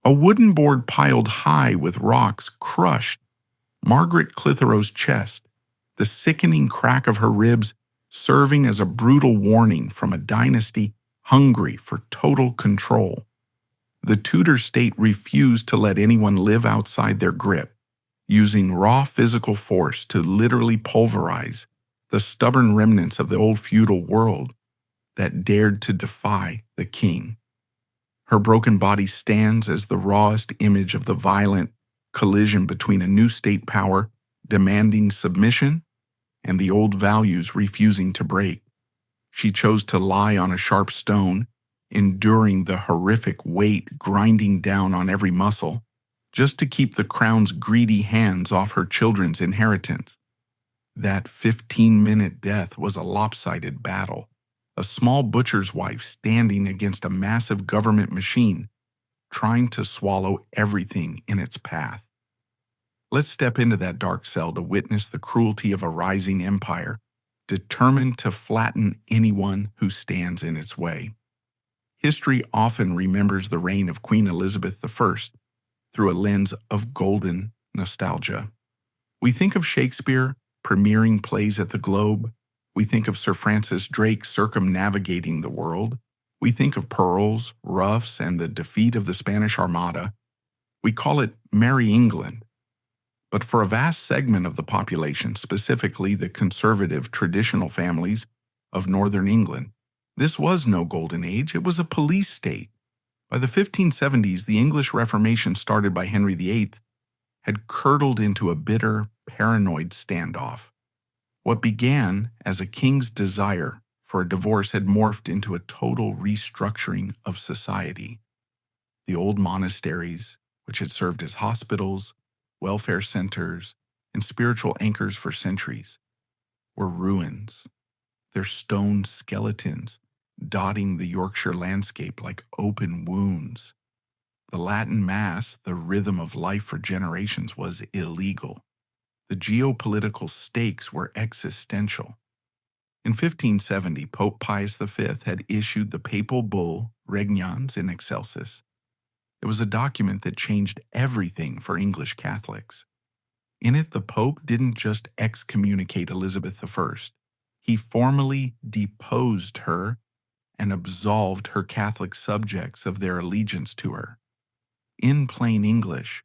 A wooden board piled high with rocks crushed Margaret Clitherow's chest, the sickening crack of her ribs serving as a brutal warning from a dynasty hungry for total control. The Tudor state refused to let anyone live outside their grip, using raw physical force to literally pulverize the stubborn remnants of the old feudal world that dared to defy the king. Her broken body stands as the rawest image of the violent collision between a new state power demanding submission and the old values refusing to break. She chose to lie on a sharp stone, enduring the horrific weight grinding down on every muscle, just to keep the crown's greedy hands off her children's inheritance. That 15-minute death was a lopsided battle, a small butcher's wife standing against a massive government machine, trying to swallow everything in its path. Let's step into that dark cell to witness the cruelty of a rising empire, determined to flatten anyone who stands in its way. History often remembers the reign of Queen Elizabeth I through a lens of golden nostalgia. We think of Shakespeare premiering plays at the Globe. We think of Sir Francis Drake circumnavigating the world. We think of pearls, ruffs, and the defeat of the Spanish Armada. We call it Merry England. But for a vast segment of the population, specifically the conservative traditional families of northern England, this was no golden age, it was a police state. By the 1570s, the English Reformation started by Henry VIII had curdled into a bitter, paranoid standoff. What began as a king's desire for a divorce had morphed into a total restructuring of society. The old monasteries, which had served as hospitals, welfare centers, and spiritual anchors for centuries, were ruins, their stone skeletons dotting the Yorkshire landscape like open wounds. The Latin Mass, the rhythm of life for generations, was illegal. The geopolitical stakes were existential. In 1570, Pope Pius V had issued the papal bull Regnans in Excelsis. It was a document that changed everything for English Catholics. In it, the Pope didn't just excommunicate Elizabeth I. He formally deposed her and absolved her Catholic subjects of their allegiance to her. In plain English,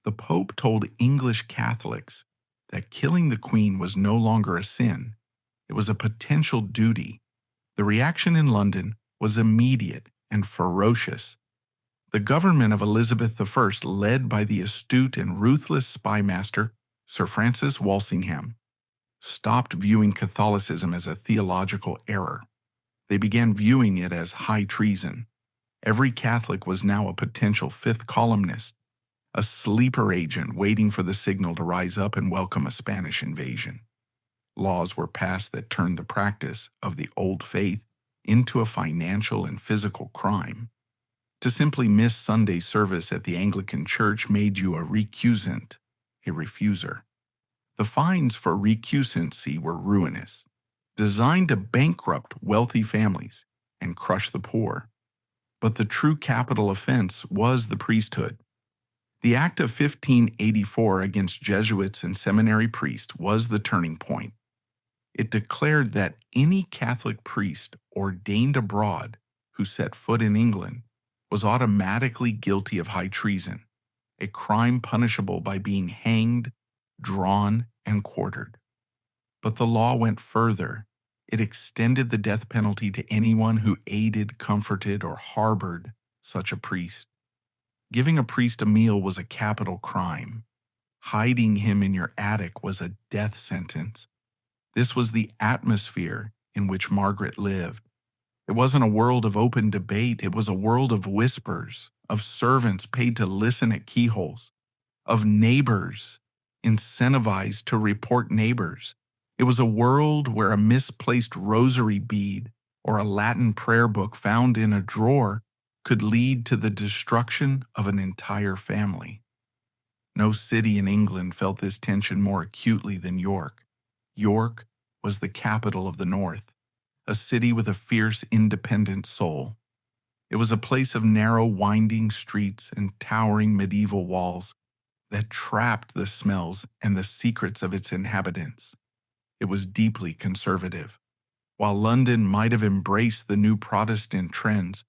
the Pope told English Catholics that killing the Queen was no longer a sin. It was a potential duty. The reaction in London was immediate and ferocious. The government of Elizabeth I, led by the astute and ruthless spymaster Sir Francis Walsingham, stopped viewing Catholicism as a theological error. They began viewing it as high treason. Every Catholic was now a potential fifth columnist, a sleeper agent waiting for the signal to rise up and welcome a Spanish invasion. Laws were passed that turned the practice of the old faith into a financial and physical crime. To simply miss Sunday service at the Anglican Church made you a recusant, a refuser. The fines for recusancy were ruinous, designed to bankrupt wealthy families and crush the poor. But the true capital offense was the priesthood. The Act of 1584 against Jesuits and seminary priests was the turning point. It declared that any Catholic priest ordained abroad who set foot in England was automatically guilty of high treason, a crime punishable by being hanged, drawn, and quartered. But the law went further. It extended the death penalty to anyone who aided, comforted, or harbored such a priest. Giving a priest a meal was a capital crime. Hiding him in your attic was a death sentence. This was the atmosphere in which Margaret lived. It wasn't a world of open debate. It was a world of whispers, of servants paid to listen at keyholes, of neighbors incentivized to report neighbors. It was a world where a misplaced rosary bead or a Latin prayer book found in a drawer could lead to the destruction of an entire family. No city in England felt this tension more acutely than York. York was the capital of the North, a city with a fierce, independent soul. It was a place of narrow, winding streets and towering medieval walls that trapped the smells and the secrets of its inhabitants. It was deeply conservative. While London might have embraced the new Protestant trends,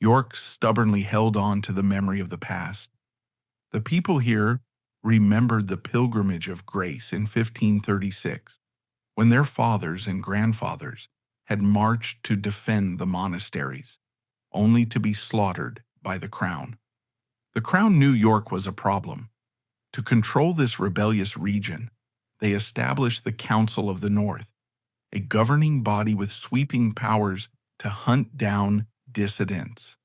York stubbornly held on to the memory of the past. The people here remembered the pilgrimage of grace in 1536, when their fathers and grandfathers had marched to defend the monasteries, only to be slaughtered by the crown. The crown knew York was a problem. To control this rebellious region, they established the Council of the North, a governing body with sweeping powers to hunt down dissidents.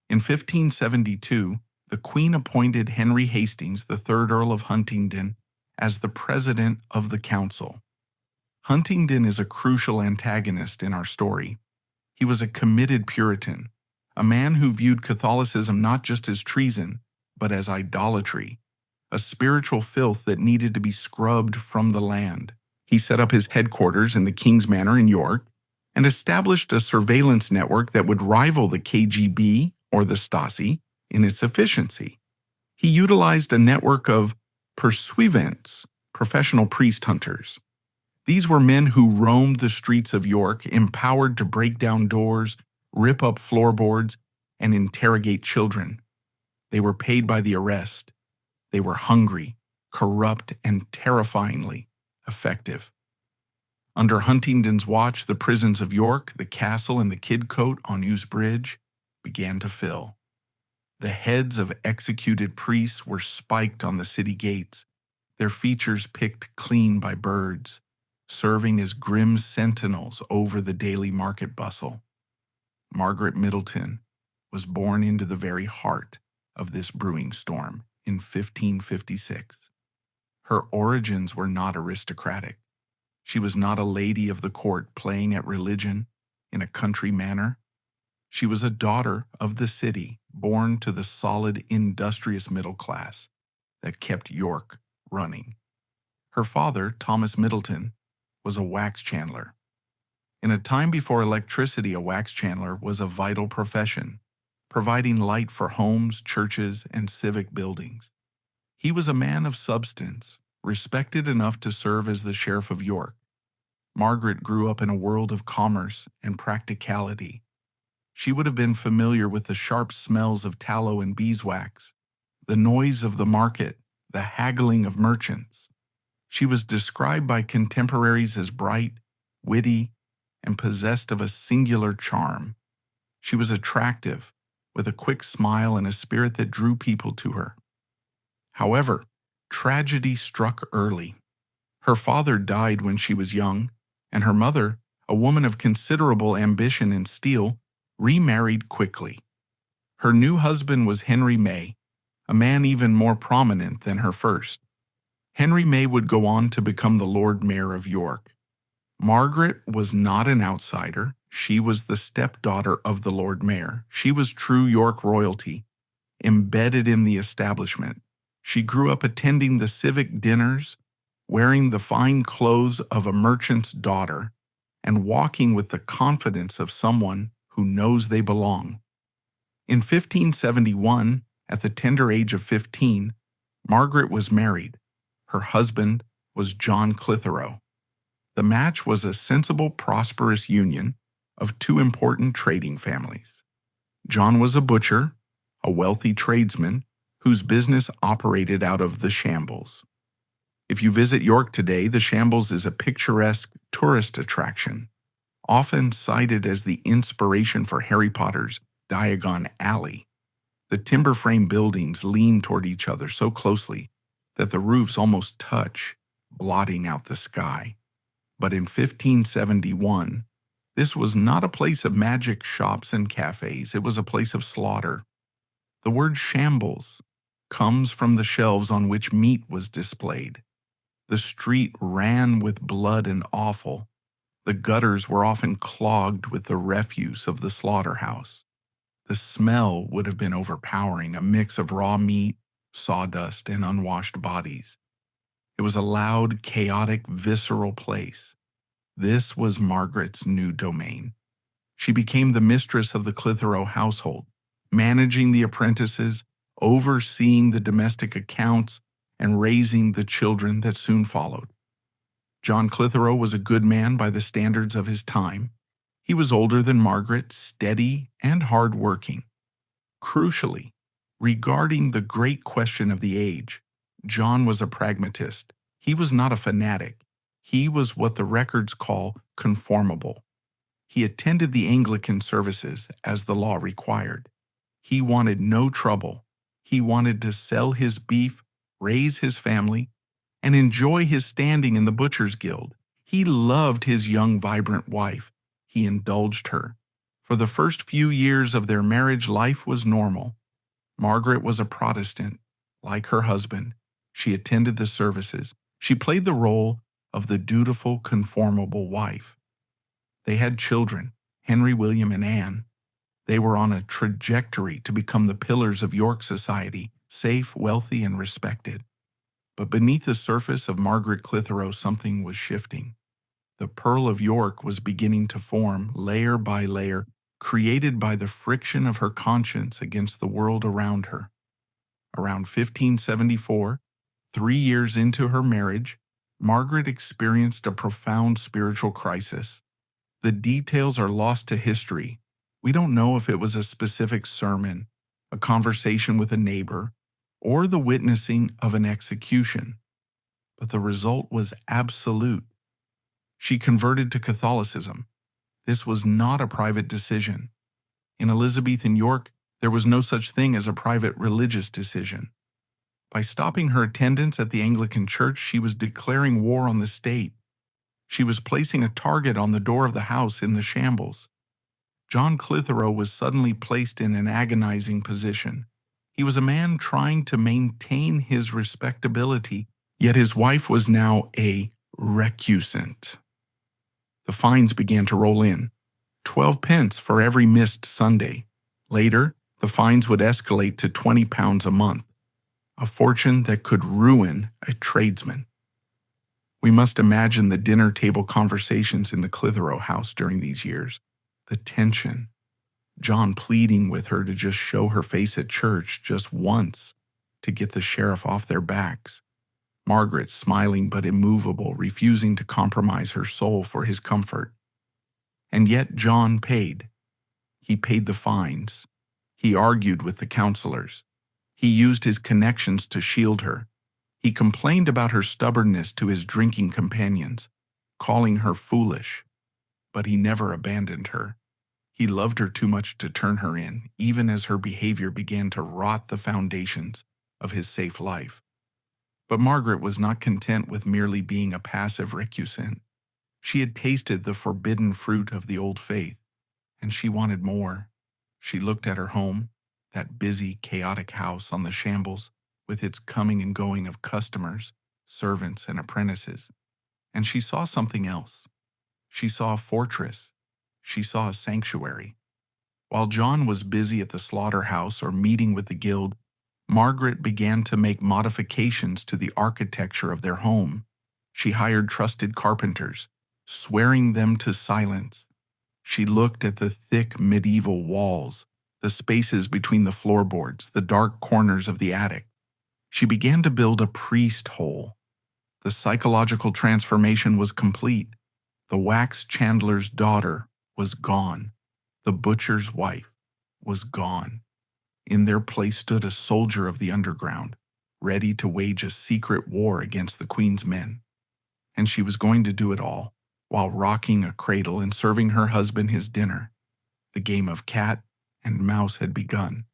In 1572, the Queen appointed Henry Hastings, the third Earl of Huntingdon, as the president of the council. Huntingdon is a crucial antagonist in our story. He was a committed Puritan, a man who viewed Catholicism not just as treason, but as idolatry, a spiritual filth that needed to be scrubbed from the land. He set up his headquarters in the King's Manor in York and established a surveillance network that would rival the KGB or the Stasi in its efficiency. He utilized a network of pursuivants, professional priest hunters. These were men who roamed the streets of York, empowered to break down doors, rip up floorboards, and interrogate children. They were paid by the arrest. They were hungry, corrupt, and terrifyingly effective. Under Huntingdon's watch, the prisons of York, the castle, and the Kidcote on Euse Bridge began to fill. The heads of executed priests were spiked on the city gates, their features picked clean by birds, serving as grim sentinels over the daily market bustle. Margaret Middleton was born into the very heart of this brewing storm in 1556. Her origins were not aristocratic. She was not a lady of the court playing at religion in a country manor. She was a daughter of the city, born to the solid, industrious middle class that kept York running. Her father, Thomas Middleton, was a wax chandler. In a time before electricity, a wax chandler was a vital profession, providing light for homes, churches, and civic buildings. He was a man of substance, respected enough to serve as the sheriff of York. Margaret grew up in a world of commerce and practicality. She would have been familiar with the sharp smells of tallow and beeswax, the noise of the market, the haggling of merchants. She was described by contemporaries as bright, witty, and possessed of a singular charm. She was attractive, with a quick smile and a spirit that drew people to her. However, tragedy struck early. Her father died when she was young, and her mother, a woman of considerable ambition and steel, remarried quickly. Her new husband was Henry May, a man even more prominent than her first. Henry May would go on to become the Lord Mayor of York. Margaret was not an outsider. She was the stepdaughter of the Lord Mayor. She was true York royalty, embedded in the establishment. She grew up attending the civic dinners, wearing the fine clothes of a merchant's daughter, and walking with the confidence of someone who knows they belong. In 1571, at the tender age of 15, Margaret was married. Her husband was John Clitherow. The match was a sensible, prosperous union of two important trading families. John was a butcher, a wealthy tradesman whose business operated out of the Shambles. If you visit York today, the Shambles is a picturesque tourist attraction, often cited as the inspiration for Harry Potter's Diagon Alley. The timber frame buildings lean toward each other so closely that the roofs almost touch, blotting out the sky. But in 1571, this was not a place of magic shops and cafes. It was a place of slaughter. The word shambles comes from the shelves on which meat was displayed. The street ran with blood and offal. The gutters were often clogged with the refuse of the slaughterhouse. The smell would have been overpowering, a mix of raw meat, sawdust, and unwashed bodies. It was a loud, chaotic, visceral place. This was Margaret's new domain. She became the mistress of the Clitherow household, managing the apprentices, overseeing the domestic accounts, and raising the children that soon followed. John Clitherow was a good man by the standards of his time. He was older than Margaret, steady and hard-working. Crucially, regarding the great question of the age, John was a pragmatist. He was not a fanatic. He was what the records call conformable. He attended the Anglican services as the law required. He wanted no trouble. He wanted to sell his beef, raise his family, and enjoy his standing in the Butchers' Guild. He loved his young, vibrant wife. He indulged her. For the first few years of their marriage, life was normal. Margaret was a Protestant. Like her husband, she attended the services. She played the role of the dutiful, conformable wife. They had children, Henry, William, and Anne. They were on a trajectory to become the pillars of York society, safe, wealthy, and respected. But beneath the surface of Margaret Clitherow, something was shifting. The Pearl of York was beginning to form, layer by layer, created by the friction of her conscience against the world around her. Around 1574, 3 years into her marriage, Margaret experienced a profound spiritual crisis. The details are lost to history. We don't know if it was a specific sermon, a conversation with a neighbor, or the witnessing of an execution. But the result was absolute. She converted to Catholicism. This was not a private decision. In Elizabethan York, there was no such thing as a private religious decision. By stopping her attendance at the Anglican Church, she was declaring war on the state. She was placing a target on the door of the house in the shambles. John Clitherow was suddenly placed in an agonizing position. He was a man trying to maintain his respectability, yet his wife was now a recusant. The fines began to roll in, 12 pence for every missed Sunday. Later, the fines would escalate to £20 a month, a fortune that could ruin a tradesman. We must imagine the dinner table conversations in the Clitherow house during these years, the tension, John pleading with her to just show her face at church just once to get the sheriff off their backs, Margaret smiling but immovable, refusing to compromise her soul for his comfort. And yet John paid. He paid the fines. He argued with the counselors. He used his connections to shield her. He complained about her stubbornness to his drinking companions, calling her foolish. But he never abandoned her. He loved her too much to turn her in, even as her behavior began to rot the foundations of his safe life. But Margaret was not content with merely being a passive recusant. She had tasted the forbidden fruit of the old faith, and she wanted more. She looked at her home, that busy, chaotic house on the shambles, with its coming and going of customers, servants, and apprentices, and she saw something else. She saw a fortress. She saw a sanctuary. While John was busy at the slaughterhouse or meeting with the guild, Margaret began to make modifications to the architecture of their home. She hired trusted carpenters, swearing them to silence. She looked at the thick medieval walls, the spaces between the floorboards, the dark corners of the attic. She began to build a priest hole. The psychological transformation was complete. The wax chandler's daughter was gone. The butcher's wife was gone. In their place stood a soldier of the underground, ready to wage a secret war against the Queen's men. And she was going to do it all, while rocking a cradle and serving her husband his dinner. The game of cat and mouse had begun.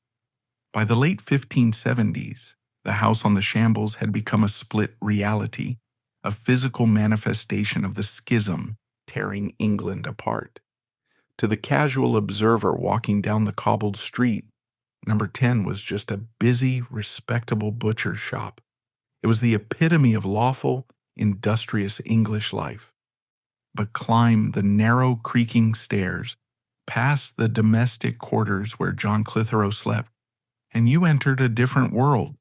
By the late 1570s, the house on the shambles had become a split reality, a physical manifestation of the schism tearing England apart. To the casual observer walking down the cobbled street, Number 10 was just a busy, respectable butcher's shop. It was the epitome of lawful, industrious English life. But climb the narrow, creaking stairs, past the domestic quarters where John Clitherow slept, and you entered a different world.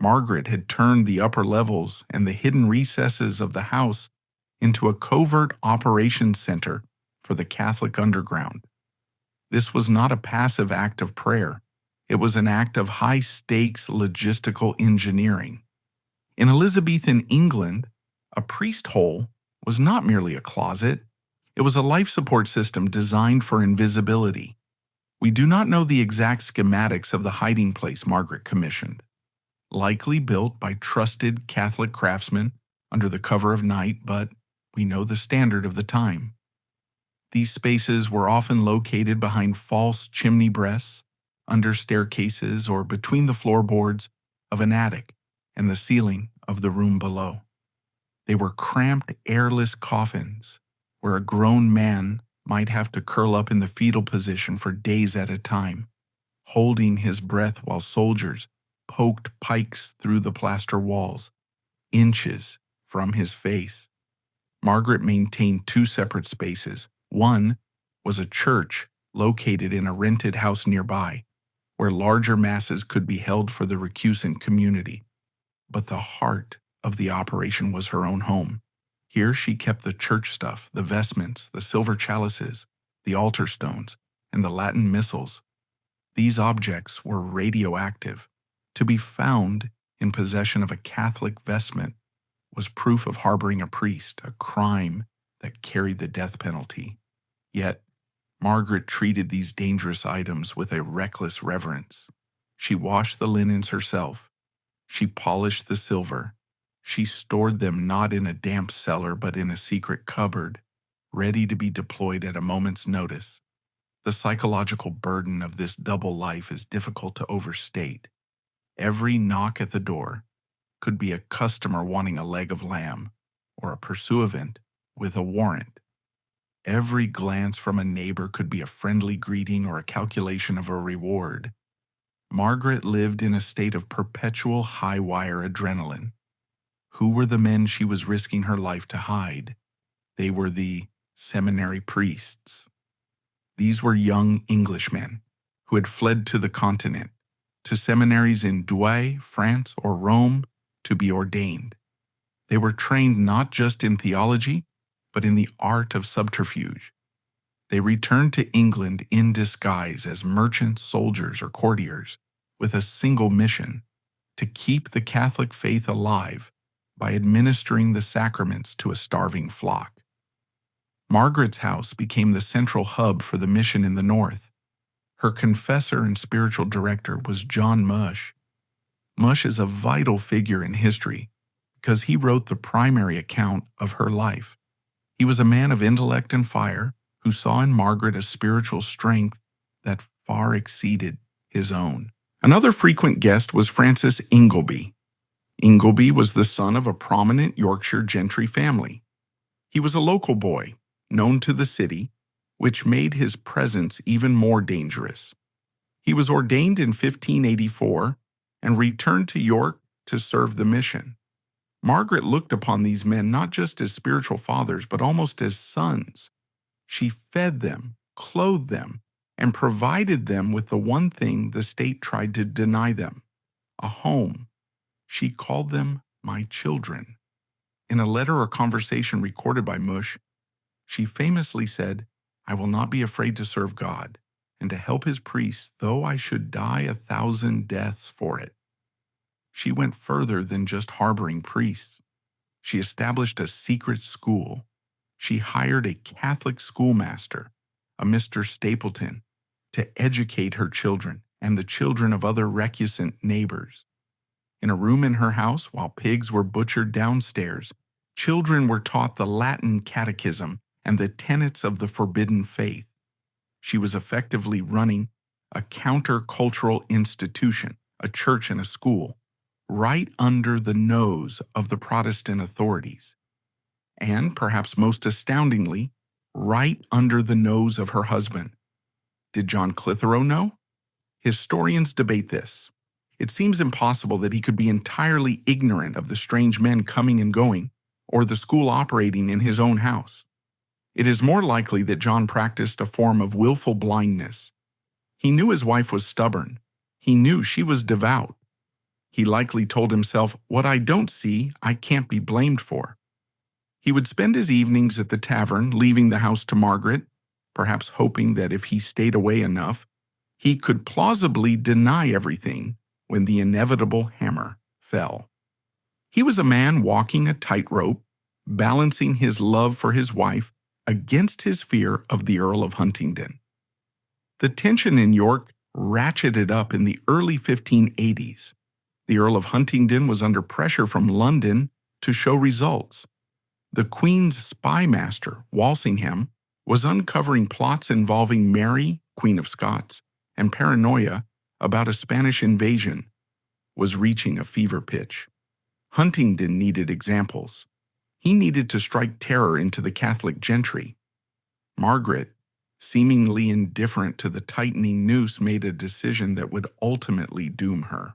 Margaret had turned the upper levels and the hidden recesses of the house into a covert operations center for the Catholic underground. This was not a passive act of prayer. It was an act of high-stakes logistical engineering. In Elizabethan England, a priest hole was not merely a closet. It was a life support system designed for invisibility. We do not know the exact schematics of the hiding place Margaret commissioned. Likely built by trusted Catholic craftsmen under the cover of night, but we know the standard of the time. These spaces were often located behind false chimney breasts, under staircases, or between the floorboards of an attic and the ceiling of the room below. They were cramped, airless coffins where a grown man might have to curl up in the fetal position for days at a time, holding his breath while soldiers poked pikes through the plaster walls, inches from his face. Margaret maintained two separate spaces. One was a church located in a rented house nearby, where larger masses could be held for the recusant community. But the heart of the operation was her own home. Here she kept the church stuff, the vestments, the silver chalices, the altar stones, and the Latin missals. These objects were radioactive. To be found in possession of a Catholic vestment was proof of harboring a priest, a crime that carried the death penalty. Yet, Margaret treated these dangerous items with a reckless reverence. She washed the linens herself. She polished the silver. She stored them not in a damp cellar but in a secret cupboard, ready to be deployed at a moment's notice. The psychological burden of this double life is difficult to overstate. Every knock at the door could be a customer wanting a leg of lamb or a pursuivant with a warrant. Every glance from a neighbor could be a friendly greeting or a calculation of a reward. Margaret lived in a state of perpetual high-wire adrenaline. Who were the men she was risking her life to hide? They were the seminary priests. These were young Englishmen who had fled to the continent, to seminaries in Douai, France, or Rome, to be ordained. They were trained not just in theology, but in the art of subterfuge. They returned to England in disguise as merchants, soldiers, or courtiers, with a single mission: to keep the Catholic faith alive by administering the sacraments to a starving flock. Margaret's house became the central hub for the mission in the north. Her confessor and spiritual director was John Mush. Mush is a vital figure in history because he wrote the primary account of her life. He was a man of intellect and fire who saw in Margaret a spiritual strength that far exceeded his own. Another frequent guest was Francis Ingleby. Ingleby was the son of a prominent Yorkshire gentry family. He was a local boy, known to the city, which made his presence even more dangerous. He was ordained in 1584 and returned to York to serve the mission. Margaret looked upon these men not just as spiritual fathers, but almost as sons. She fed them, clothed them, and provided them with the one thing the state tried to deny them: a home. She called them my children. In a letter or conversation recorded by Mush, she famously said, "I will not be afraid to serve God and to help his priests, though I should die 1,000 deaths for it." She went further than just harboring priests. She established a secret school. She hired a Catholic schoolmaster, a Mr. Stapleton, to educate her children and the children of other recusant neighbors. In a room in her house, while pigs were butchered downstairs, children were taught the Latin catechism and the tenets of the forbidden faith. She was effectively running a counter-cultural institution, a church and a school, right under the nose of the Protestant authorities. And, perhaps most astoundingly, right under the nose of her husband. Did John Clitherow know? Historians debate this. It seems impossible that he could be entirely ignorant of the strange men coming and going, or the school operating in his own house. It is more likely that John practiced a form of willful blindness. He knew his wife was stubborn. He knew she was devout. He likely told himself, "What I don't see, I can't be blamed for." He would spend his evenings at the tavern, leaving the house to Margaret, perhaps hoping that if he stayed away enough, he could plausibly deny everything when the inevitable hammer fell. He was a man walking a tightrope, balancing his love for his wife against his fear of the Earl of Huntingdon. The tension in York ratcheted up in the early 1580s. The Earl of Huntingdon was under pressure from London to show results. The Queen's spy master, Walsingham, was uncovering plots involving Mary, Queen of Scots, and paranoia about a Spanish invasion was reaching a fever pitch. Huntingdon needed examples. He needed to strike terror into the Catholic gentry. Margaret, seemingly indifferent to the tightening noose, made a decision that would ultimately doom her.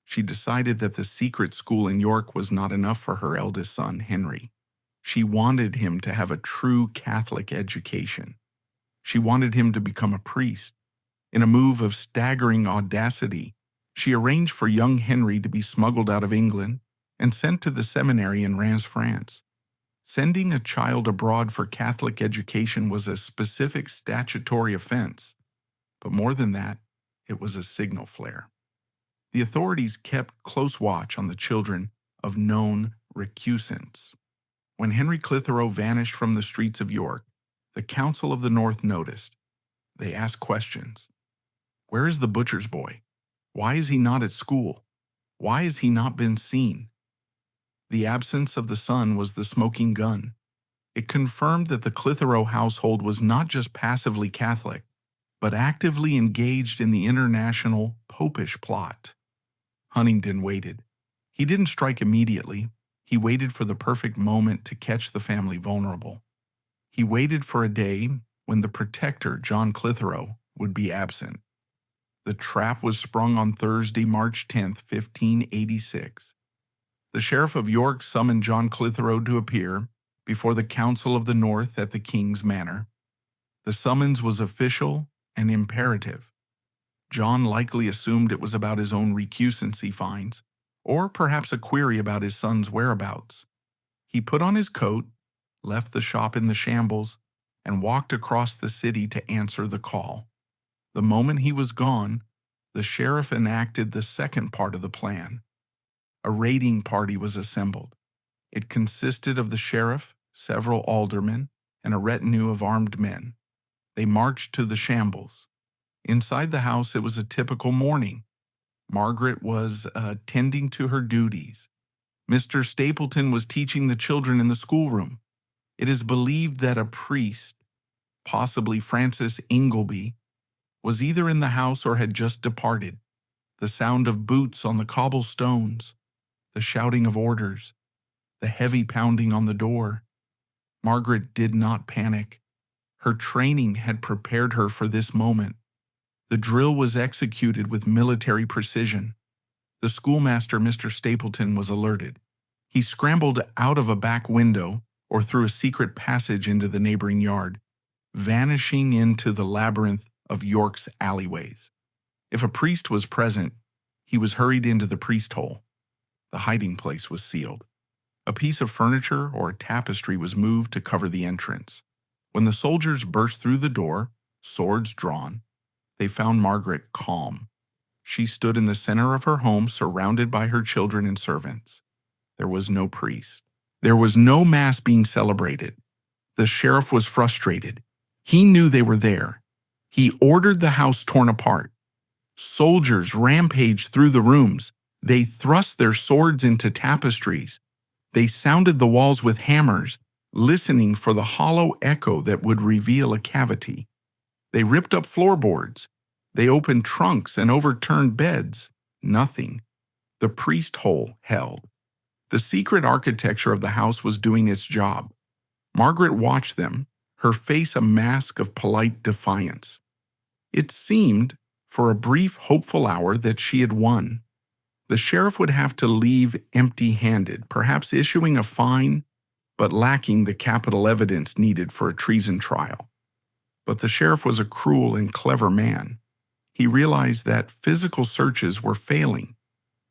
She decided that the secret school in York was not enough for her eldest son, Henry. She wanted him to have a true Catholic education. She wanted him to become a priest. In a move of staggering audacity, she arranged for young Henry to be smuggled out of England and sent to the seminary in Reims, France. Sending a child abroad for Catholic education was a specific statutory offense, but more than that, it was a signal flare. The authorities kept close watch on the children of known recusants. When Henry Clitherow vanished from the streets of York, the Council of the North noticed. They asked questions. Where is the butcher's boy? Why is he not at school? Why has he not been seen? The absence of the son was the smoking gun. It confirmed that the Clitherow household was not just passively Catholic, but actively engaged in the international popish plot. Huntingdon waited. He didn't strike immediately. He waited for the perfect moment to catch the family vulnerable. He waited for a day when the protector, John Clitherow, would be absent. The trap was sprung on Thursday, March 10, 1586. The Sheriff of York summoned John Clitherow to appear before the Council of the North at the King's Manor. The summons was official and imperative. John likely assumed it was about his own recusancy fines, or perhaps a query about his son's whereabouts. He put on his coat, left the shop in the shambles, and walked across the city to answer the call. The moment he was gone, the sheriff enacted the second part of the plan. A raiding party was assembled. It consisted of the sheriff, several aldermen, and a retinue of armed men. They marched to the shambles. Inside the house, it was a typical morning. Margaret was attending to her duties. Mr. Stapleton was teaching the children in the schoolroom. It is believed that a priest, possibly Francis Ingleby, was either in the house or had just departed. The sound of boots on the cobblestones, the shouting of orders, the heavy pounding on the door. Margaret did not panic. Her training had prepared her for this moment. The drill was executed with military precision. The schoolmaster, Mr. Stapleton, was alerted. He scrambled out of a back window or through a secret passage into the neighboring yard, vanishing into the labyrinth of York's alleyways. If a priest was present, he was hurried into the priest hole. The hiding place was sealed. A piece of furniture or a tapestry was moved to cover the entrance. When the soldiers burst through the door, swords drawn, they found Margaret calm. She stood in the center of her home, surrounded by her children and servants. There was no priest. There was no mass being celebrated. The sheriff was frustrated. He knew they were there. He ordered the house torn apart. Soldiers rampaged through the rooms. They thrust their swords into tapestries. They sounded the walls with hammers, listening for the hollow echo that would reveal a cavity. They ripped up floorboards. They opened trunks and overturned beds. Nothing. The priest hole held. The secret architecture of the house was doing its job. Margaret watched them, her face a mask of polite defiance. It seemed, for a brief, hopeful hour, that she had won. The sheriff would have to leave empty-handed, perhaps issuing a fine, but lacking the capital evidence needed for a treason trial. But the sheriff was a cruel and clever man. He realized that physical searches were failing.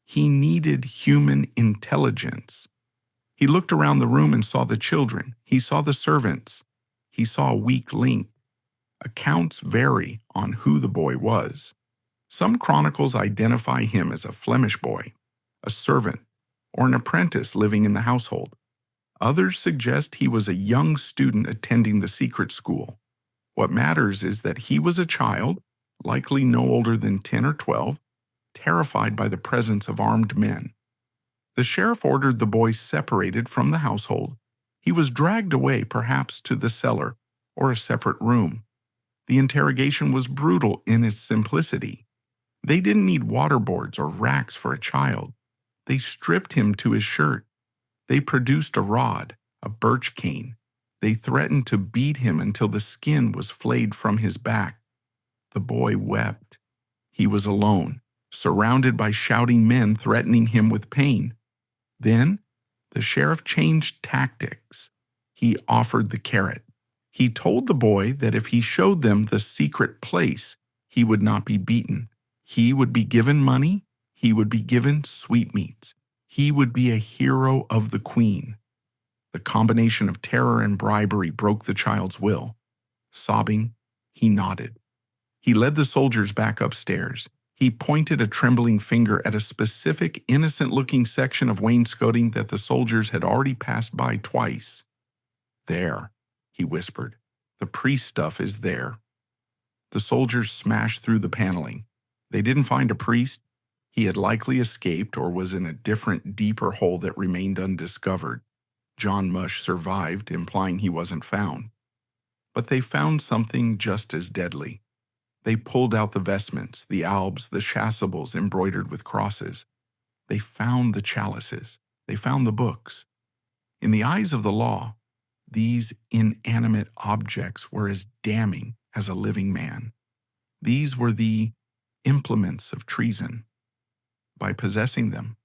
He needed human intelligence. He looked around the room and saw the children. He saw the servants. He saw a weak link. Accounts vary on who the boy was. Some chronicles identify him as a Flemish boy, a servant, or an apprentice living in the household. Others suggest he was a young student attending the secret school. What matters is that he was a child, likely no older than 10 or 12, terrified by the presence of armed men. The sheriff ordered the boy separated from the household. He was dragged away, perhaps to the cellar or a separate room. The interrogation was brutal in its simplicity. They didn't need waterboards or racks for a child. They stripped him to his shirt. They produced a rod, a birch cane. They threatened to beat him until the skin was flayed from his back. The boy wept. He was alone, surrounded by shouting men threatening him with pain. Then, the sheriff changed tactics. He offered the carrot. He told the boy that if he showed them the secret place, he would not be beaten. He would be given money. He would be given sweetmeats. He would be a hero of the queen. The combination of terror and bribery broke the child's will. Sobbing, he nodded. He led the soldiers back upstairs. He pointed a trembling finger at a specific innocent-looking section of wainscoting that the soldiers had already passed by twice. "There," he whispered. "The priest stuff is there." The soldiers smashed through the paneling. They didn't find a priest. He had likely escaped or was in a different, deeper hole that remained undiscovered. John Mush survived, implying he wasn't found. But they found something just as deadly. They pulled out the vestments, the albs, the chasubles embroidered with crosses. They found the chalices. They found the books. In the eyes of the law, these inanimate objects were as damning as a living man. These were the implements of treason. By possessing them,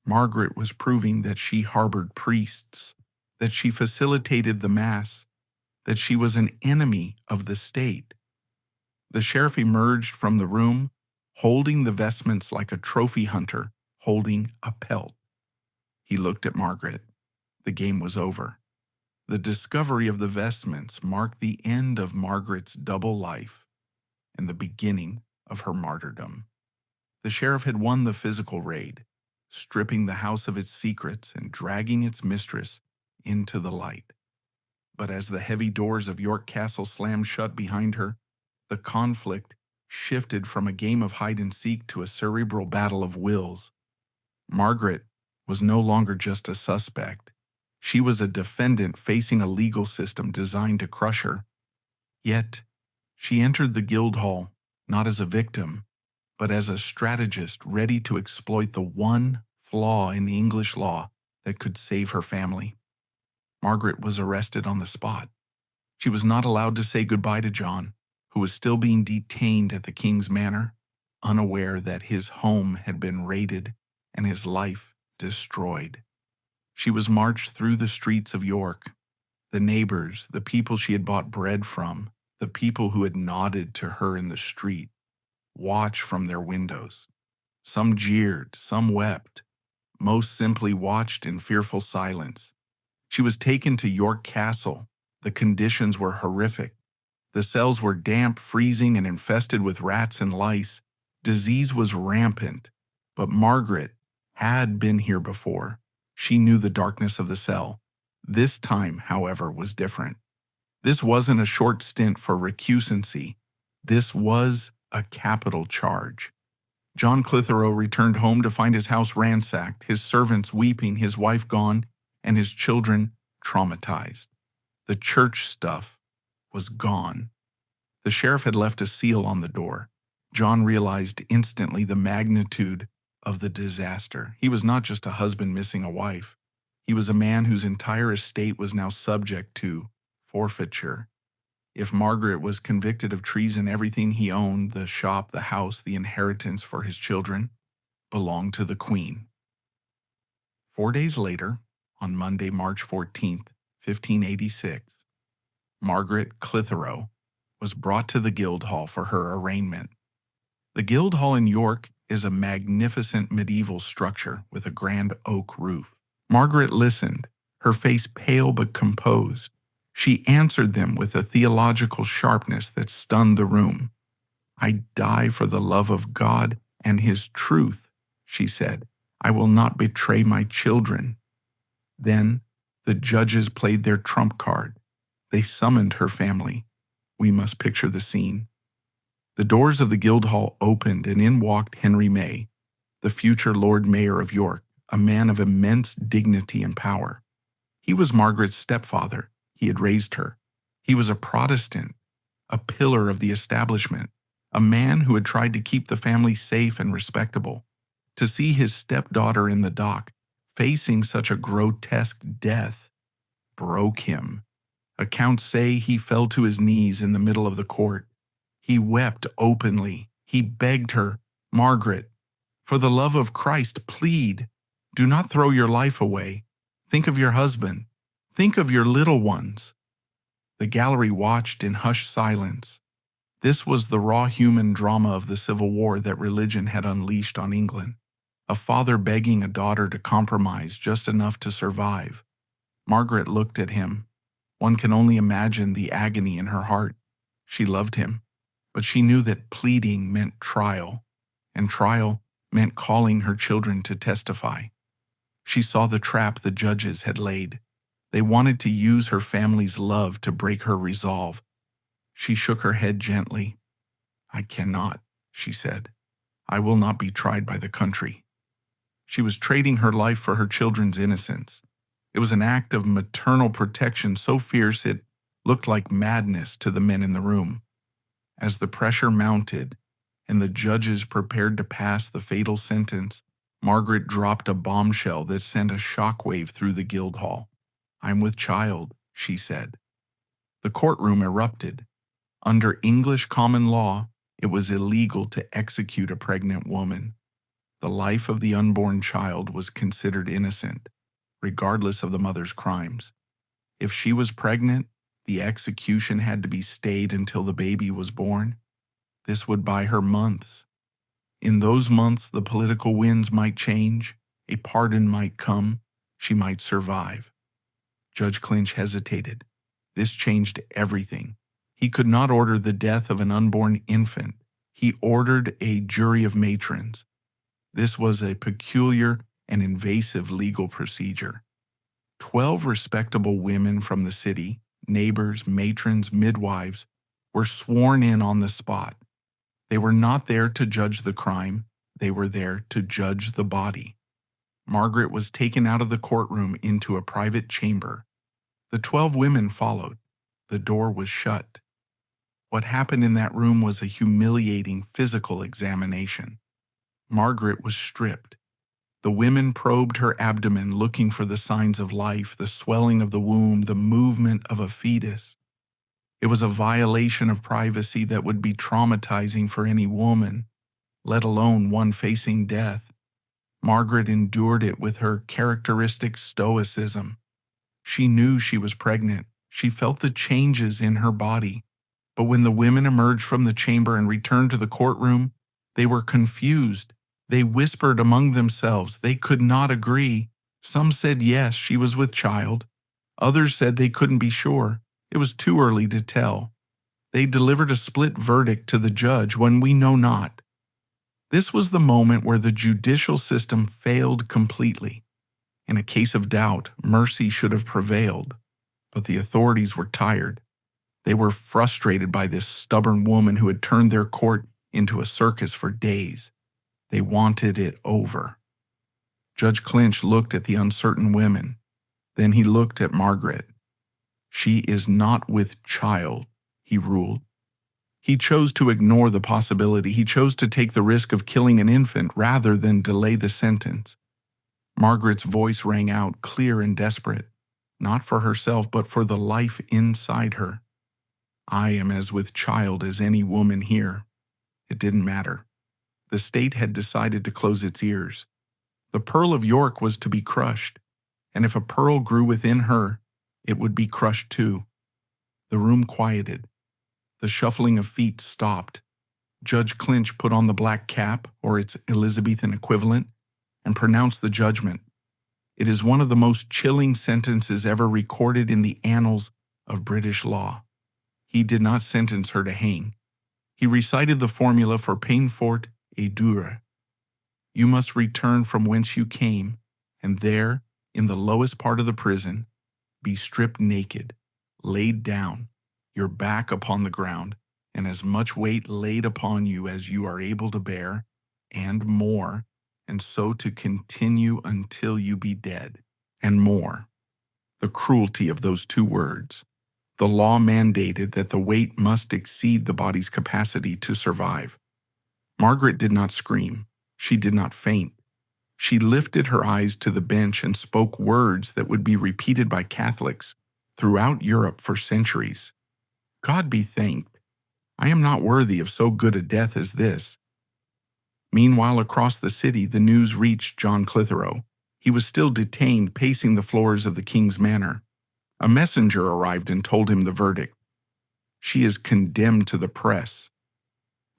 Margaret was proving that she harbored priests, that she facilitated the mass, that she was an enemy of the state. The sheriff emerged from the room, holding the vestments like a trophy hunter holding a pelt. He looked at Margaret. The game was over. The discovery of the vestments marked the end of Margaret's double life and the beginning of her martyrdom. The sheriff had won the physical raid, stripping the house of its secrets and dragging its mistress into the light. But as the heavy doors of York Castle slammed shut behind her, the conflict shifted from a game of hide-and-seek to a cerebral battle of wills. Margaret was no longer just a suspect. She was a defendant facing a legal system designed to crush her. Yet, she entered the Guildhall not as a victim, but as a strategist ready to exploit the one flaw in the English law that could save her family. Margaret was arrested on the spot. She was not allowed to say goodbye to John, who was still being detained at the King's Manor, unaware that his home had been raided and his life destroyed. She was marched through the streets of York. The neighbors, the people she had bought bread from, the people who had nodded to her in the street, watched from their windows. Some jeered, some wept. Most simply watched in fearful silence. She was taken to York Castle. The conditions were horrific. The cells were damp, freezing, and infested with rats and lice. Disease was rampant. But Margaret had been here before. She knew the darkness of the cell. This time, however, was different. This wasn't a short stint for recusancy. This was a capital charge. John Clitherow returned home to find his house ransacked, his servants weeping, his wife gone, and his children traumatized. The church stuff was gone. The sheriff had left a seal on the door. John realized instantly the magnitude of the disaster. He was not just a husband missing a wife. He was a man whose entire estate was now subject to forfeiture. If Margaret was convicted of treason, everything he owned, the shop, the house, the inheritance for his children, belonged to the Queen. 4 days later, on Monday, March 14th, 1586, Margaret Clitherow was brought to the Guildhall for her arraignment. The Guildhall in York is a magnificent medieval structure with a grand oak roof. Margaret listened, her face pale but composed. She answered them with a theological sharpness that stunned the room. "I die for the love of God and His truth," she said. "I will not betray my children." Then the judges played their trump card. They summoned her family. We must picture the scene. The doors of the Guildhall opened, and in walked Henry May, the future Lord Mayor of York, a man of immense dignity and power. He was Margaret's stepfather. He had raised her. He was a Protestant, a pillar of the establishment, a man who had tried to keep the family safe and respectable. To see his stepdaughter in the dock, facing such a grotesque death, broke him. Accounts say he fell to his knees in the middle of the court. He wept openly. He begged her, "Margaret, for the love of Christ, plead. Do not throw your life away. Think of your husband. Think of your little ones." The gallery watched in hushed silence. This was the raw human drama of the Civil War that religion had unleashed on England. A father begging a daughter to compromise just enough to survive. Margaret looked at him. One can only imagine the agony in her heart. She loved him, but she knew that pleading meant trial, and trial meant calling her children to testify. She saw the trap the judges had laid. They wanted to use her family's love to break her resolve. She shook her head gently. "I cannot," she said. "I will not be tried by the country." She was trading her life for her children's innocence. It was an act of maternal protection so fierce it looked like madness to the men in the room. As the pressure mounted and the judges prepared to pass the fatal sentence, Margaret dropped a bombshell that sent a shockwave through the Guildhall. "I'm with child," she said. The courtroom erupted. Under English common law, it was illegal to execute a pregnant woman. The life of the unborn child was considered innocent, regardless of the mother's crimes. If she was pregnant, the execution had to be stayed until the baby was born. This would buy her months. In those months, the political winds might change, a pardon might come, she might survive. Judge Clinch hesitated. This changed everything. He could not order the death of an unborn infant. He ordered a jury of matrons. This was a peculiar and invasive legal procedure. 12 respectable women from the city, neighbors, matrons, midwives, were sworn in on the spot. They were not there to judge the crime. They were there to judge the body. Margaret was taken out of the courtroom into a private chamber. The 12 women followed. The door was shut. What happened in that room was a humiliating physical examination. Margaret was stripped. The women probed her abdomen looking for the signs of life, the swelling of the womb, the movement of a fetus. It was a violation of privacy that would be traumatizing for any woman, let alone one facing death. Margaret endured it with her characteristic stoicism. She knew she was pregnant. She felt the changes in her body. But when the women emerged from the chamber and returned to the courtroom, they were confused. They whispered among themselves. They could not agree. Some said yes, she was with child. Others said they couldn't be sure. It was too early to tell. They delivered a split verdict to the judge when we know not. This was the moment where the judicial system failed completely. In a case of doubt, mercy should have prevailed. But the authorities were tired. They were frustrated by this stubborn woman who had turned their court into a circus for days. They wanted it over. Judge Clinch looked at the uncertain women. Then he looked at Margaret. "She is not with child," he ruled. He chose to ignore the possibility. He chose to take the risk of killing an infant rather than delay the sentence. Margaret's voice rang out clear and desperate, not for herself but for the life inside her. "I am as with child as any woman here." It didn't matter. The state had decided to close its ears. The Pearl of York was to be crushed, and if a pearl grew within her, it would be crushed too. The room quieted. The shuffling of feet stopped. Judge Clinch put on the black cap, or its Elizabethan equivalent, and pronounced the judgment. It is one of the most chilling sentences ever recorded in the annals of British law. He did not sentence her to hang. He recited the formula for peine forte et dure. You must return from whence you came, and there, in the lowest part of the prison, be stripped naked, laid down, your back upon the ground, and as much weight laid upon you as you are able to bear, and more, and so to continue until you be dead, and more. The cruelty of those two words. The law mandated that the weight must exceed the body's capacity to survive. Margaret did not scream. She did not faint. She lifted her eyes to the bench and spoke words that would be repeated by Catholics throughout Europe for centuries. God be thanked. I am not worthy of so good a death as this. Meanwhile, across the city, the news reached John Clitherow. He was still detained, pacing the floors of the King's Manor. A messenger arrived and told him the verdict. She is condemned to the press.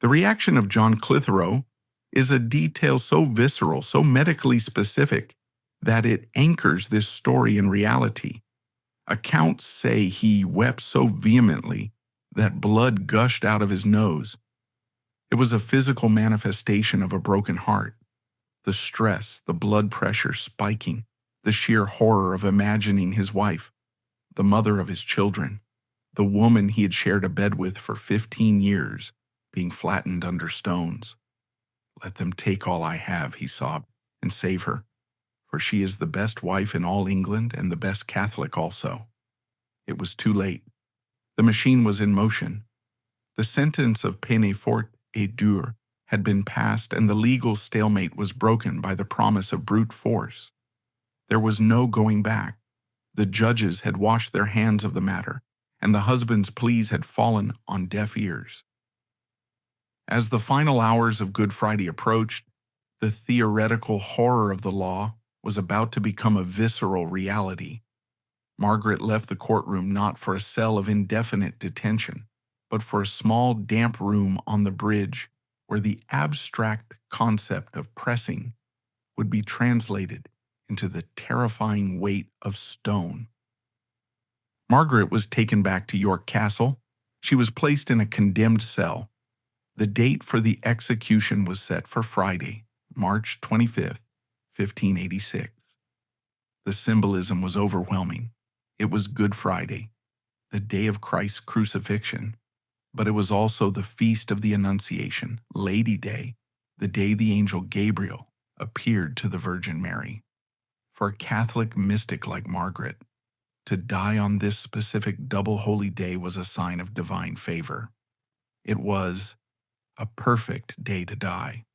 The reaction of John Clitherow is a detail so visceral, so medically specific, that it anchors this story in reality. Accounts say he wept so vehemently that blood gushed out of his nose. It was a physical manifestation of a broken heart. The stress, the blood pressure spiking, the sheer horror of imagining his wife, the mother of his children, the woman he had shared a bed with for 15 years, being flattened under stones. Let them take all I have, he sobbed, and save her, for she is the best wife in all England and the best Catholic also. It was too late. The machine was in motion. The sentence of peine forte et dure had been passed, and the legal stalemate was broken by the promise of brute force. There was no going back. The judges had washed their hands of the matter, and the husband's pleas had fallen on deaf ears. As the final hours of Good Friday approached, the theoretical horror of the law was about to become a visceral reality. Margaret left the courtroom not for a cell of indefinite detention, but for a small, damp room on the bridge where the abstract concept of pressing would be translated into the terrifying weight of stone. Margaret was taken back to York Castle. She was placed in a condemned cell. The date for the execution was set for Friday, March 25th, 1586. The symbolism was overwhelming. It was Good Friday, the day of Christ's crucifixion, but it was also the feast of the Annunciation, Lady Day, the day the angel Gabriel appeared to the Virgin Mary. For a Catholic mystic like Margaret, to die on this specific double holy day was a sign of divine favor. It was a perfect day to die.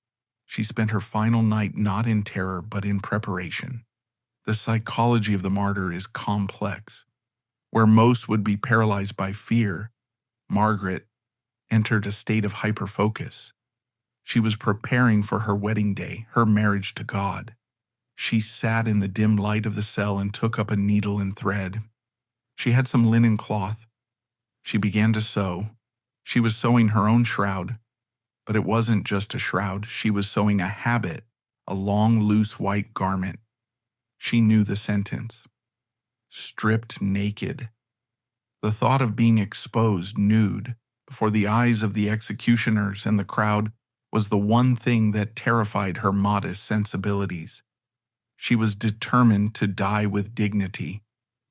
She spent her final night not in terror but in preparation. The psychology of the martyr is complex. Where most would be paralyzed by fear, Margaret entered a state of hyperfocus. She was preparing for her wedding day, her marriage to God. She sat in the dim light of the cell and took up a needle and thread. She had some linen cloth. She began to sew. She was sewing her own shroud. But it wasn't just a shroud. She was sewing a habit, a long, loose white garment. She knew the sentence. Stripped naked. The thought of being exposed, nude, before the eyes of the executioners and the crowd was the one thing that terrified her modest sensibilities. She was determined to die with dignity.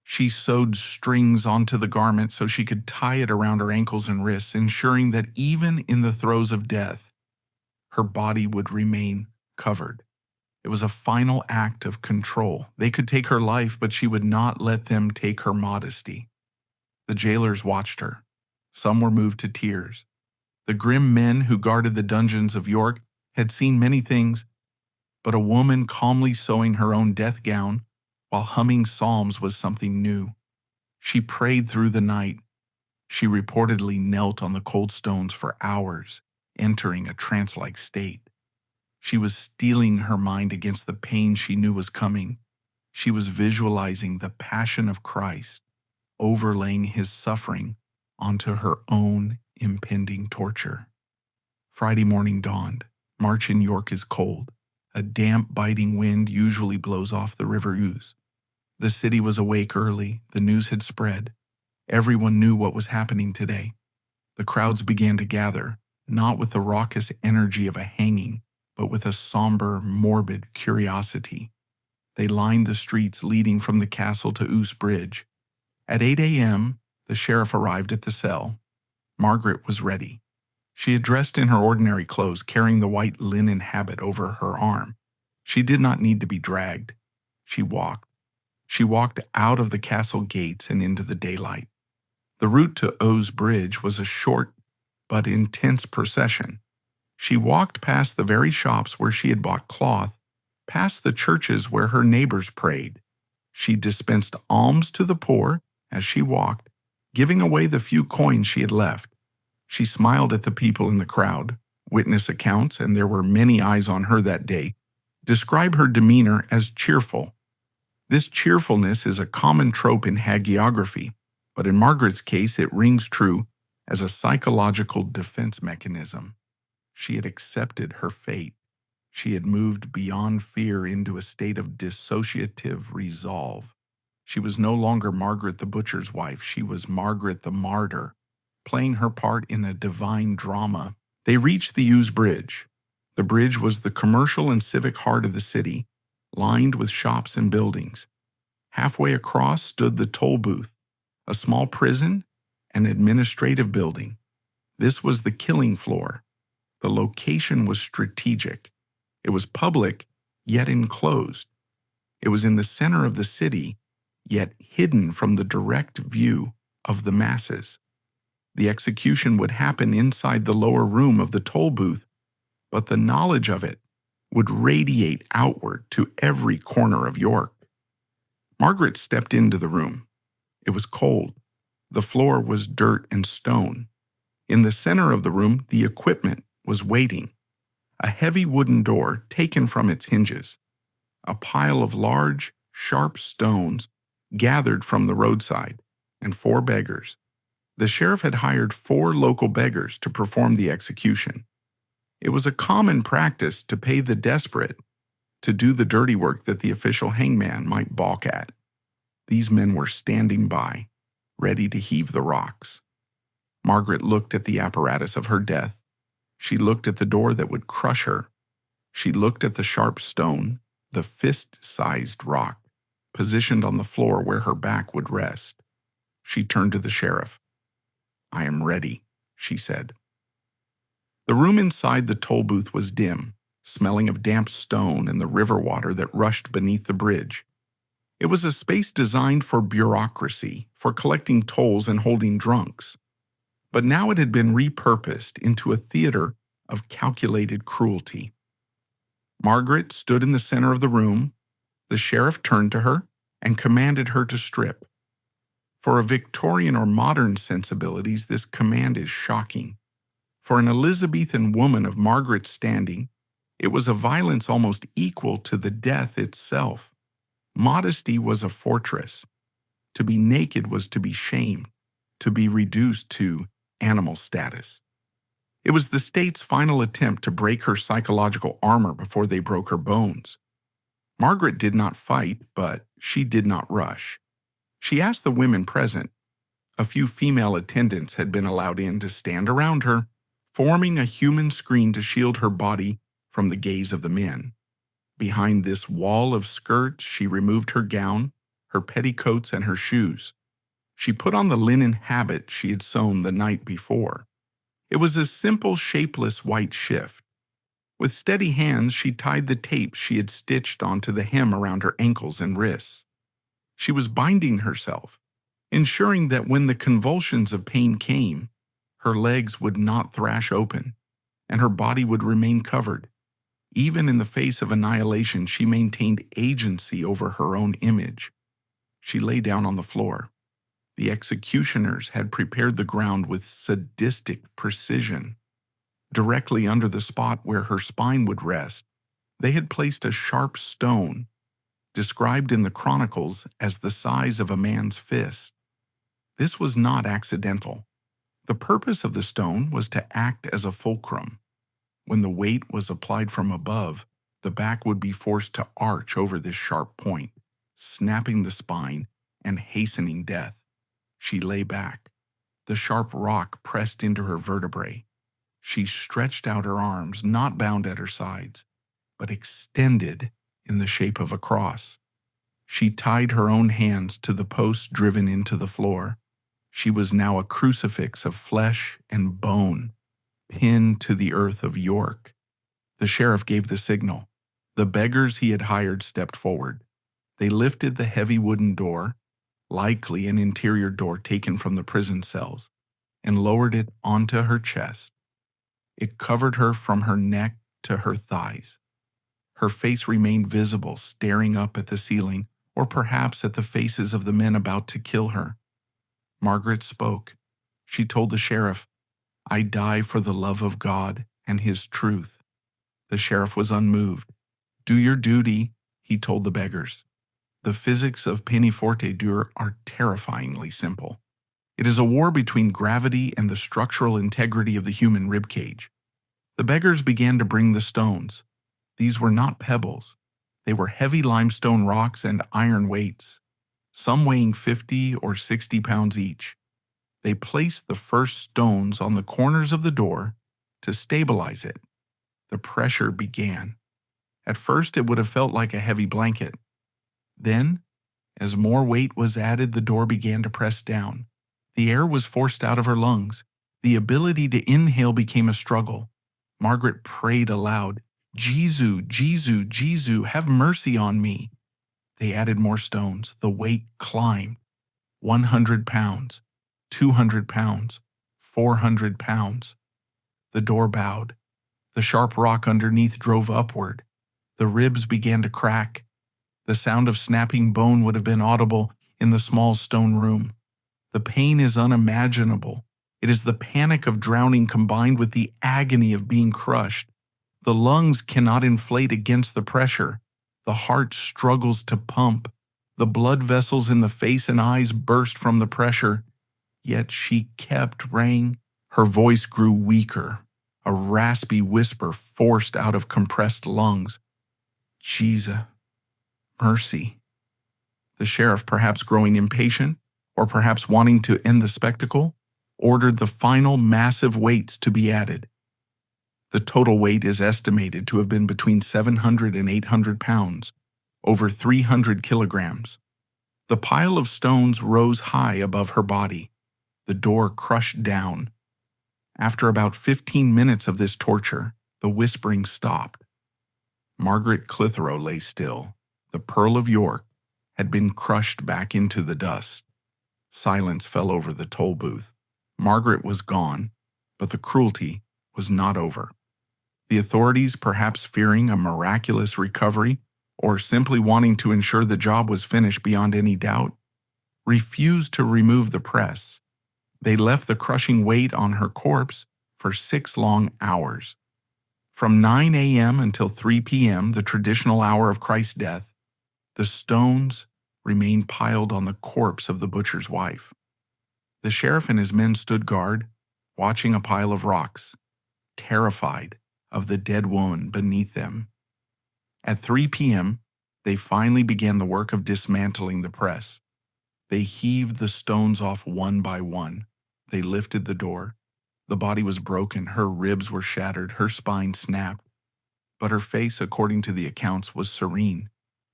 She sewed strings onto the garment so she could tie it around her ankles and wrists, ensuring that even in the throes of death, her body would remain covered. It was a final act of control. They could take her life, but she would not let them take her modesty. The jailers watched her. Some were moved to tears. The grim men who guarded the dungeons of York had seen many things, but a woman calmly sewing her own death gown while humming psalms was something new. She prayed through the night. She reportedly knelt on the cold stones for hours, entering a trance-like state. She was steeling her mind against the pain she knew was coming. She was visualizing the passion of Christ, overlaying his suffering onto her own impending torture. Friday morning dawned. March in York is cold. A damp, biting wind usually blows off the River Ouse. The city was awake early. The news had spread. Everyone knew what was happening today. The crowds began to gather, not with the raucous energy of a hanging, but with a somber, morbid curiosity. They lined the streets leading from the castle to Ouse Bridge. At 8 a.m., the sheriff arrived at the cell. Margaret was ready. She had dressed in her ordinary clothes, carrying the white linen habit over her arm. She did not need to be dragged. She walked. She walked out of the castle gates and into the daylight. The route to Ouse Bridge was a short but intense procession. She walked past the very shops where she had bought cloth, past the churches where her neighbors prayed. She dispensed alms to the poor as she walked, giving away the few coins she had left. She smiled at the people in the crowd. Witness accounts, and there were many eyes on her that day, describe her demeanor as cheerful. This cheerfulness is a common trope in hagiography, but in Margaret's case it rings true as a psychological defense mechanism. She had accepted her fate. She had moved beyond fear into a state of dissociative resolve. She was no longer Margaret the butcher's wife. She was Margaret the martyr, playing her part in a divine drama. They reached the Ouse Bridge. The bridge was the commercial and civic heart of the city, lined with shops and buildings. Halfway across stood the toll booth, a small prison, and administrative building. This was the killing floor. The location was strategic. It was public, yet enclosed. It was in the center of the city, yet hidden from the direct view of the masses. The execution would happen inside the lower room of the toll booth, but the knowledge of it would radiate outward to every corner of York. Margaret stepped into the room. It was cold. The floor was dirt and stone. In the center of the room, the equipment was waiting. A heavy wooden door taken from its hinges. A pile of large, sharp stones gathered from the roadside, and 4 beggars. The sheriff had hired 4 local beggars to perform the execution. It was a common practice to pay the desperate to do the dirty work that the official hangman might balk at. These men were standing by, ready to heave the rocks. Margaret looked at the apparatus of her death. She looked at the door that would crush her. She looked at the sharp stone, the fist-sized rock, positioned on the floor where her back would rest. She turned to the sheriff. "I am ready," she said. The room inside the toll booth was dim, smelling of damp stone and the river water that rushed beneath the bridge. It was a space designed for bureaucracy, for collecting tolls and holding drunks. But now it had been repurposed into a theater of calculated cruelty. Margaret stood in the center of the room. The sheriff turned to her and commanded her to strip. For a Victorian or modern sensibilities, this command is shocking. For an Elizabethan woman of Margaret's standing, it was a violence almost equal to the death itself. Modesty was a fortress. To be naked was to be shamed, to be reduced to animal status. It was the state's final attempt to break her psychological armor before they broke her bones. Margaret did not fight, but she did not rush. She asked the women present. A few female attendants had been allowed in to stand around her, forming a human screen to shield her body from the gaze of the men. Behind this wall of skirts, she removed her gown, her petticoats, and her shoes. She put on the linen habit she had sewn the night before. It was a simple, shapeless white shift. With steady hands, she tied the tape she had stitched onto the hem around her ankles and wrists. She was binding herself, ensuring that when the convulsions of pain came, her legs would not thrash open, and her body would remain covered. Even in the face of annihilation, she maintained agency over her own image. She lay down on the floor. The executioners had prepared the ground with sadistic precision. Directly under the spot where her spine would rest, they had placed a sharp stone, described in the chronicles as the size of a man's fist. This was not accidental. The purpose of the stone was to act as a fulcrum. When the weight was applied from above, the back would be forced to arch over this sharp point, snapping the spine and hastening death. She lay back. The sharp rock pressed into her vertebrae. She stretched out her arms, not bound at her sides, but extended in the shape of a cross. She tied her own hands to the posts driven into the floor. She was now a crucifix of flesh and bone, pinned to the earth of York. The sheriff gave the signal. The beggars he had hired stepped forward. They lifted the heavy wooden door, likely an interior door taken from the prison cells, and lowered it onto her chest. It covered her from her neck to her thighs. Her face remained visible, staring up at the ceiling, or perhaps at the faces of the men about to kill her. Margaret spoke. She told the sheriff, "I die for the love of God and His truth." The sheriff was unmoved. "Do your duty," he told the beggars. The physics of peine forte dure are terrifyingly simple. It is a war between gravity and the structural integrity of the human ribcage. The beggars began to bring the stones. These were not pebbles. They were heavy limestone rocks and iron weights, some weighing 50 or 60 pounds each. They placed the first stones on the corners of the door to stabilize it. The pressure began. At first, it would have felt like a heavy blanket. Then, as more weight was added, the door began to press down. The air was forced out of her lungs. The ability to inhale became a struggle. Margaret prayed aloud, "Jesus, Jesus, Jesus, have mercy on me." They added more stones. The weight climbed. 100 pounds, 200 pounds, 400 pounds. The door bowed. The sharp rock underneath drove upward. The ribs began to crack. The sound of snapping bone would have been audible in the small stone room. The pain is unimaginable. It is the panic of drowning combined with the agony of being crushed. The lungs cannot inflate against the pressure. The heart struggles to pump. The blood vessels in the face and eyes burst from the pressure. Yet she kept rang. Her voice grew weaker, a raspy whisper forced out of compressed lungs. "Jesus, mercy." The sheriff, perhaps growing impatient, or perhaps wanting to end the spectacle, ordered the final massive weights to be added. The total weight is estimated to have been between 700 and 800 pounds, over 300 kilograms. The pile of stones rose high above her body. The door crushed down. After about 15 minutes of this torture, the whispering stopped. Margaret Clitherow lay still. The Pearl of York had been crushed back into the dust. Silence fell over the toll booth. Margaret was gone, but the cruelty was not over. The authorities, perhaps fearing a miraculous recovery or simply wanting to ensure the job was finished beyond any doubt, refused to remove the press. They left the crushing weight on her corpse for 6 long hours. From 9 a.m. until 3 p.m., the traditional hour of Christ's death, the stones remained piled on the corpse of the butcher's wife. The sheriff and his men stood guard, watching a pile of rocks, terrified of the dead woman beneath them. At 3 p.m., they finally began the work of dismantling the press. They heaved the stones off one by one. They lifted the door. The body was broken, her ribs were shattered, her spine snapped. But her face, according to the accounts, was serene.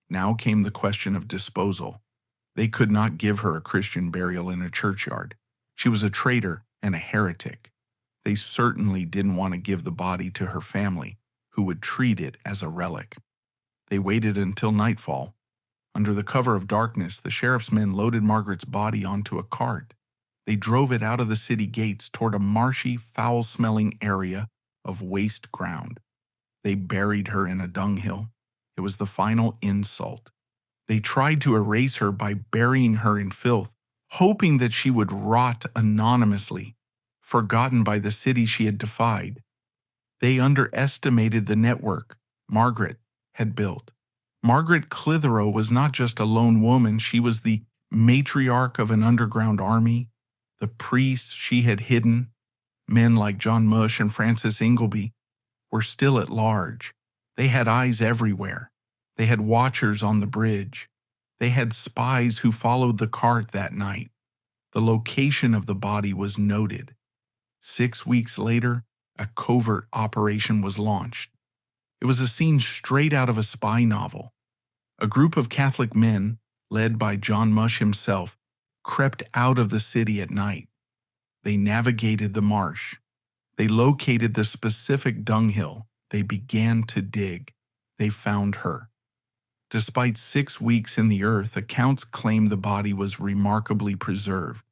Now came the question of disposal. They could not give her a Christian burial in a churchyard. She was a traitor and a heretic. They certainly didn't want to give the body to her family, who would treat it as a relic. They waited until nightfall. Under the cover of darkness, the sheriff's men loaded Margaret's body onto a cart. They drove it out of the city gates toward a marshy, foul-smelling area of waste ground. They buried her in a dunghill. It was the final insult. They tried to erase her by burying her in filth, hoping that she would rot anonymously, forgotten by the city she had defied. They underestimated the network Margaret had built. Margaret Clitherow was not just a lone woman, she was the matriarch of an underground army. The priests she had hidden, men like John Mush and Francis Ingleby, were still at large. They had eyes everywhere. They had watchers on the bridge. They had spies who followed the cart that night. The location of the body was noted. 6 weeks later, a covert operation was launched. It was a scene straight out of a spy novel. A group of Catholic men, led by John Mush himself, crept out of the city at night. They navigated the marsh. They located the specific dunghill. They began to dig. They found her. Despite 6 weeks in the earth, accounts claim the body was remarkably preserved.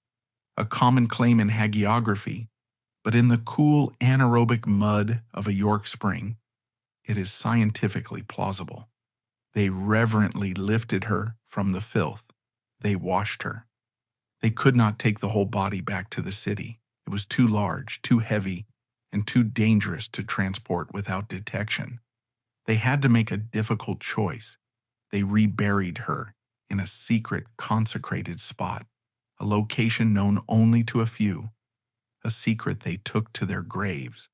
A common claim in hagiography, but in the cool anaerobic mud of a York spring, it is scientifically plausible. They reverently lifted her from the filth. They washed her. They could not take the whole body back to the city. It was too large, too heavy, and too dangerous to transport without detection. They had to make a difficult choice. They reburied her in a secret, consecrated spot, a location known only to a few, a secret they took to their graves.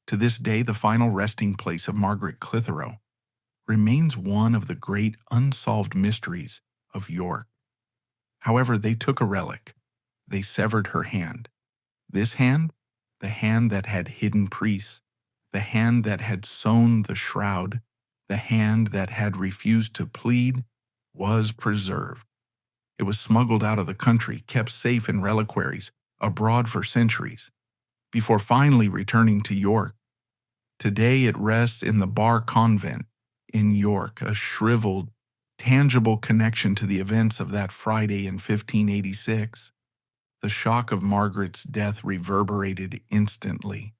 To this day, the final resting place of Margaret Clitherow remains one of the great unsolved mysteries of York. However, they took a relic. They severed her hand. This hand, the hand that had hidden priests, the hand that had sewn the shroud, the hand that had refused to plead, was preserved. It was smuggled out of the country, kept safe in reliquaries, abroad for centuries, before finally returning to York. Today it rests in the Bar Convent in York, a shriveled, tangible connection to the events of that Friday in 1586. The shock of Margaret's death reverberated instantly.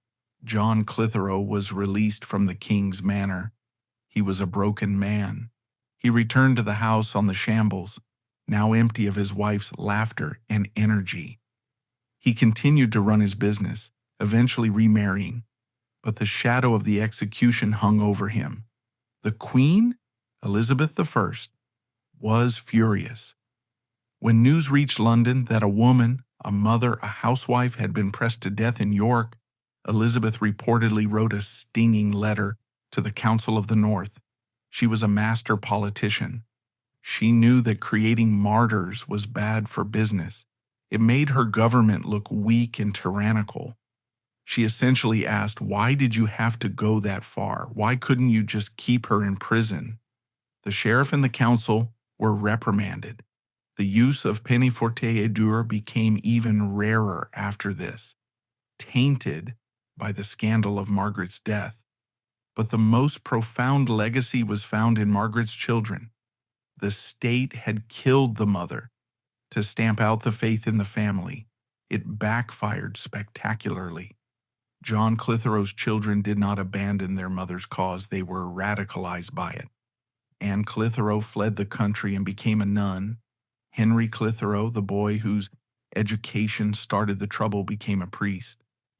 John Clitherow was released from the King's Manor. He was a broken man. He returned to the house on the shambles, now empty of his wife's laughter and energy. He continued to run his business, eventually remarrying, but the shadow of the execution hung over him. The Queen, Elizabeth I, was furious. When news reached London that a woman, a mother, a housewife had been pressed to death in York, Elizabeth reportedly wrote a stinging letter to the Council of the North. She was a master politician. She knew that creating martyrs was bad for business. It made her government look weak and tyrannical. She essentially asked, why did you have to go that far? Why couldn't you just keep her in prison? The sheriff and the council were reprimanded. The use of peine forte et dure became even rarer after this, tainted by the scandal of Margaret's death. But the most profound legacy was found in Margaret's children. The state had killed the mother to stamp out the faith in the family. It backfired spectacularly. John Clitherow's children did not abandon their mother's cause. They were radicalized by it. Anne Clitherow fled the country and became a nun. Henry Clitherow, the boy whose education started the trouble, became a priest.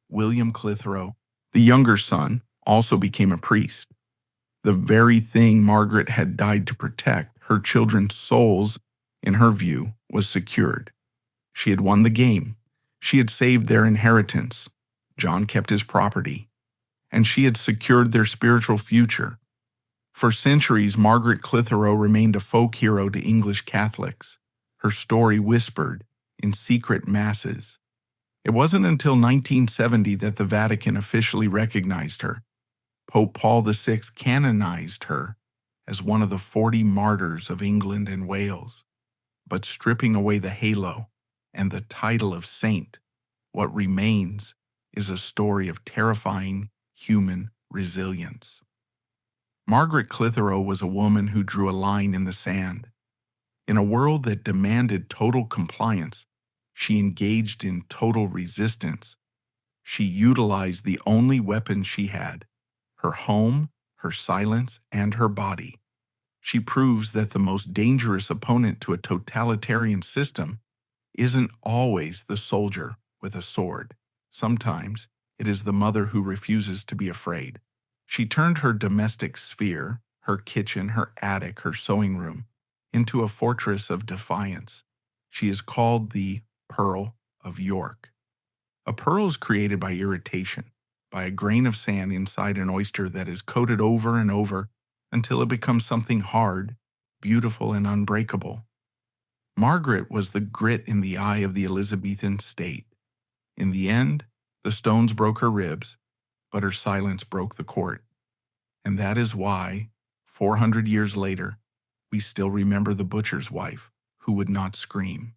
William Clitherow, the younger son, also became a priest. The very thing Margaret had died to protect, her children's souls, in her view, was secured. She had won the game. She had saved their inheritance. John kept his property. And she had secured their spiritual future. For centuries, Margaret Clitherow remained a folk hero to English Catholics, her story whispered in secret masses. It wasn't until 1970 that the Vatican officially recognized her. Pope Paul VI canonized her as one of the 40 martyrs of England and Wales. But stripping away the halo and the title of saint, what remains is a story of terrifying human resilience. Margaret Clitherow was a woman who drew a line in the sand. In a world that demanded total compliance, she engaged in total resistance. She utilized the only weapon she had, her home, her silence, and her body. She proves that the most dangerous opponent to a totalitarian system isn't always the soldier with a sword. Sometimes it is the mother who refuses to be afraid. She turned her domestic sphere, her kitchen, her attic, her sewing room, into a fortress of defiance. She is called the Pearl of York. A pearl is created by irritation, by a grain of sand inside an oyster that is coated over and over until it becomes something hard, beautiful, and unbreakable. Margaret was the grit in the eye of the Elizabethan state. In the end, the stones broke her ribs, but her silence broke the court. And that is why, 400 years later, we still remember the butcher's wife who would not scream.